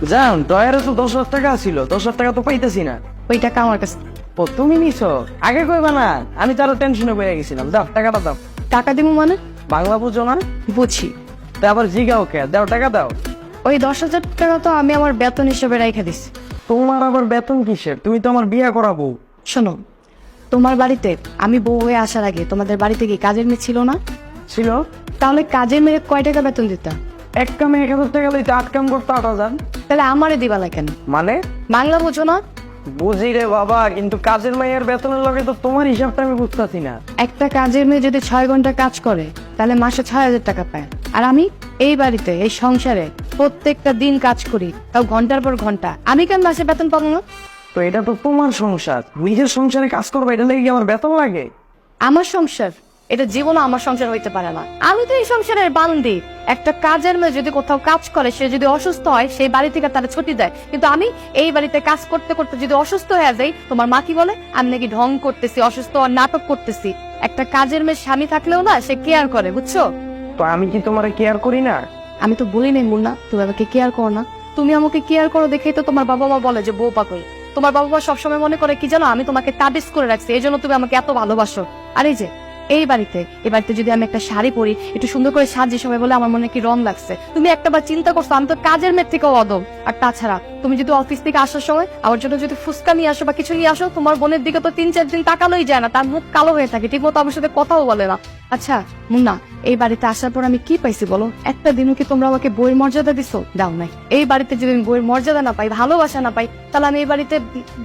জান ডয়ারে তো 10,000 টাকা ছিল, 10,000 টাকা তো পাইতেছি না। ওই টাকা আমার কাছে। ও তুমি নিছো? আগে কইবা না, আমি তো আরো টেনশনে পড়ে গেছিলাম। দাও টাকাটা দাও। টাকা দিব মানে? বাংলা বুঝো না? বুঝি। তা আবার জিগাও কে? দাও টাকা দাও। ওই 10,000 টাকা তো আমি আমার বেতন হিসেবে রেখে দিছি। তোমার আবার বেতন কিসের? তুমি তো আমার বিয়ে করাবো। শোনো, তোমার বাড়িতে আমি বউ হয়ে আসার আগে তোমাদের বাড়িতে কি কাজের মেয়ে ছিল না? ছিল। তাহলে কাজের মেয়ে কয় টাকা বেতন দিতা? এক কামে 1,000 টাকা লইতে 8 কাম করতে 8,000। তাহলে আমারে দিবা না কেন? মানে? বাংলা বুঝো না? বুঝি রে বাবা, কিন্তু কাজের মাইয়ের বেতনের লগে তো তোমার হিসাবটা আমি বুঝতেছি না। একটা কাজের মেয়ে যদি 6 ঘন্টা কাজ করে তাহলে মাসে 6,000 টাকা পায়। আর আমি এই বাড়িতে এই সংসারে প্রত্যেকটা দিন কাজ করি, তাও ঘন্টার পর ঘন্টা। আমি কেন মাসে বেতন পাবো না? তো এটা তো তোমার সংসার, নিজের সংসারে কাজ করবে, এটা লেগে কি আমার বেতন লাগে? আমার সংসার, এটা জীবনও আমার সংসার হইতে পারে না। আমি তো এই সংসারের বান্দি। একটা কাজের মেয়ে যদি কোথাও কাজ করে, সে যদি অসুস্থ হয়, সেই বাড়ি থেকে তারা ছুটি দেয়। কিন্তু আমি এই বাড়িতে কাজ করতে করতে যদি অসুস্থ হয়ে যাই, তোমার মা কি বলে? আমি নাকি ঢং করতেছি, অসুস্থ আর নাটক করতেছি। একটা কাজের মেয়ে স্বামী থাকলেও না, সে কেয়ার করে, বুঝছো? তো আমি কি তোমার কেয়ার করি না? আমি তো বলি নাই মুন্না তুমি আমাকে কেয়ার করো না। তুমি আমাকে কেয়ার করো দেখেই তো তোমার বাবা মা বলে যে বউ পাগল। তোমার বাবা মা সবসময় মনে করে কি জানো, আমি তোমাকে তাবিজ করে রাখছি, এই জন্য তুমি আমাকে এত ভালোবাসো। আর এই যে এই বাড়িতে যদি আমি একটা শাড়ি পরি, একটু সুন্দর করে সাজি, সবাই বলে আমার মনে কি রং লাগছে। তুমি একটাবার চিন্তা করছো আমি তো কাজের মেয়ের থেকেও অদম। আর তাছাড়া তুমি যদি অফিস থেকে আসার সময় আমার জন্য যদি ফুচকা নিয়ে আসো বা কিছু নিয়ে আসো, তোমার বোনের দিকে তো 3-4 দিন তাকালোই যায় না, তার মুখ কালো হয়ে থাকে, ঠিক মতো আমার সাথে কথাও বলে না। আচ্ছা মুন্না, এই বাড়িতে আসার পর আমি কি পাইছি বলো? একটা দিনও কি তোমরা আমাকে বইয়ের মর্যাদা দিছো? দাও নাই। এই বাড়িতে যদি আমি বইয়ের মর্যাদা না পাই, ভালোবাসা না পাই, তাহলে আমি এই বাড়িতে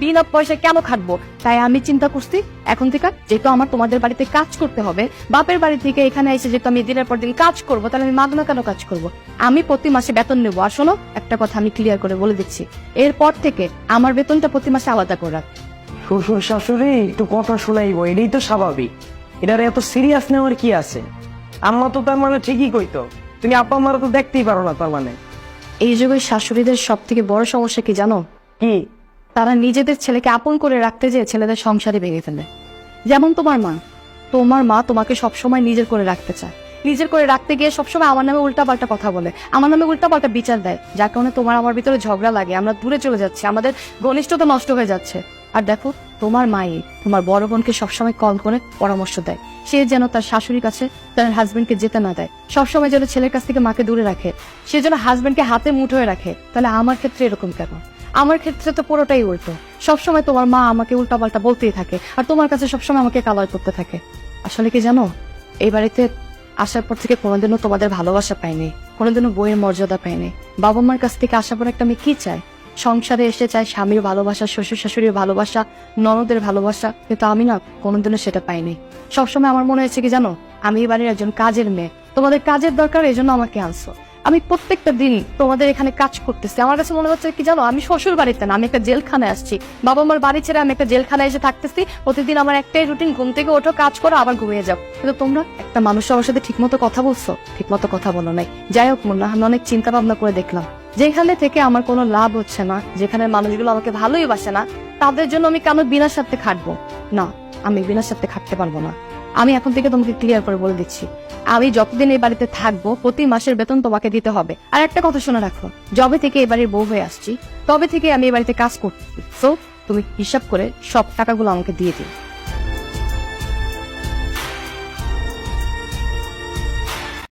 বিনা পয়সায় কেন খাটবো? তাই আমি চিন্তা করছি এখন থেকে, যেহেতু আমার তোমাদের বাড়িতে কাজ করতে হবে, বাপের বাড়ি থেকে এখানে এসে যেহেতু আমি দিনের পর দিন কাজ করবো, তাহলে আমি মাগনা কেন কাজ করবো? আমি প্রতি মাসে বেতন নেবো। আর শোনো, একটা কথা আমি ক্লিয়ার করে বলে দিচ্ছি, এরপর থেকে আমার বেতনটা প্রতি মাসে আলাদা করে রাখ। শ্বশুর শাশুড়ি একটু কথা শোনাইবো, এটাই তো স্বাভাবিক। এটার এত সিরিয়াস নেওয়ার কি আছে? আম্মা তো তার মানে ঠিকই কইতো, তুমি আপা আমারও তো দেখতেই পারো না তার মানে। এই যুগের শাশুড়িদের সব থেকে বড় সমস্যা কি জানো? কি? তারা নিজেদের ছেলেকে আপন করে রাখতে যেয়ে ছেলেদের সংসারে ভেঙে ফেলে। যেমন তোমার মা তোমাকে সবসময় নিজের করে রাখতে চায়, নিজের করে রাখতে গিয়ে সবসময় আমার নামে উল্টাপাল্টা কথা বলে, আমার নামে উল্টাপাল্টা বিচার দেয়, যার কারণে তোমার আমার ভিতরে ঝগড়া লাগে, আমরা দূরে চলে যাচ্ছি, আমাদের ঘনিষ্ঠতা নষ্ট হয়ে যাচ্ছে। আর দেখো, তোমার মাই তোমার বড় বোনকে সবসময় কল করে পরামর্শ দেয়, সে যেন তার শাশুড়ির কাছে তার হাজবেন্ডকে যেতে না দেয়, সবসময় যেন ছেলের কাছ থেকে মাকে দূরে রাখে, সে যেন হাজবেন্ডকে হাতে মুঠোয় রাখে। তাহলে আমার ক্ষেত্রে এরকম কেন? আমার ক্ষেত্রে তো পুরোটাই উল্টো। সবসময় তোমার মা আমাকে উল্টাপাল্টা বলতেই থাকে, আর তোমার কাছে সবসময় আমাকে কালার করতে থাকে। আসলে কি জানো, এই বাড়িতে আসার পর থেকে কোনোদিনও তোমাদের ভালোবাসা পাইনি, কোনোদিনও বইয়ের মর্যাদা পাইনি। বাবা মার কাছ থেকে আসার পর একটা আমি কি চাই? সংসারে এসে চাই স্বামীর ভালোবাসা, শ্বশুর শাশুড়ির ভালোবাসা, ননদের ভালোবাসা, কিন্তু আমি না কোনোদিনও সেটা পাইনি। সবসময় আমার মনে হয়েছে কি জানো, আমি এই বাড়ির একজন কাজের মেয়ে, তোমাদের কাজের দরকার, এই জন্য আমাকে আনছো। আমি প্রত্যেকটা দিন তোমাদের এখানে কাজ করতেছি, আমার কাছে মনে হচ্ছে কি জানো, আমি শ্বশুর বাড়িতে না, আমি একটা জেলখানায় আসছি। বাবা মার বাড়ি ছেড়ে আমি একটা জেলখানায় এসে থাকতেছি। প্রতিদিন আমার একটাই রুটিন, ঘুম থেকে ওঠো, কাজ করো, আবার ঘুমিয়ে যাও। কিন্তু তোমরা একটা মানুষ আমার সাথে ঠিক মতো কথা বলছো? ঠিক মতো কথা বলো নাই। যাই হোক মুন্না, আমি অনেক চিন্তা ভাবনা করে দেখলাম, যেখানে থেকে আমার কোনো লাভ হচ্ছে না, যেখানে মানুষগুলো আমাকে ভালোই বাসে না, তাদের জন্য আমি কেন বিনা স্বার্থে খাটবো? না, আমি বিনা স্বার্থে খাটতে পারবো না। আমি এখন থেকে তোমাকে ক্লিয়ার করে বলে দিচ্ছি, আমি যতদিন এই বাড়িতে থাকবো প্রতি মাসের বেতন তোমাকে দিতে হবে। আর একটা কথা শুনে রাখো, যবে থেকে এই বাড়ির বউ হয়ে আসছি, তবে থেকে আমি এই বাড়িতে কাজ করছি, সো তুমি হিসাব করে সব টাকাগুলো আমাকে দিয়ে দিও।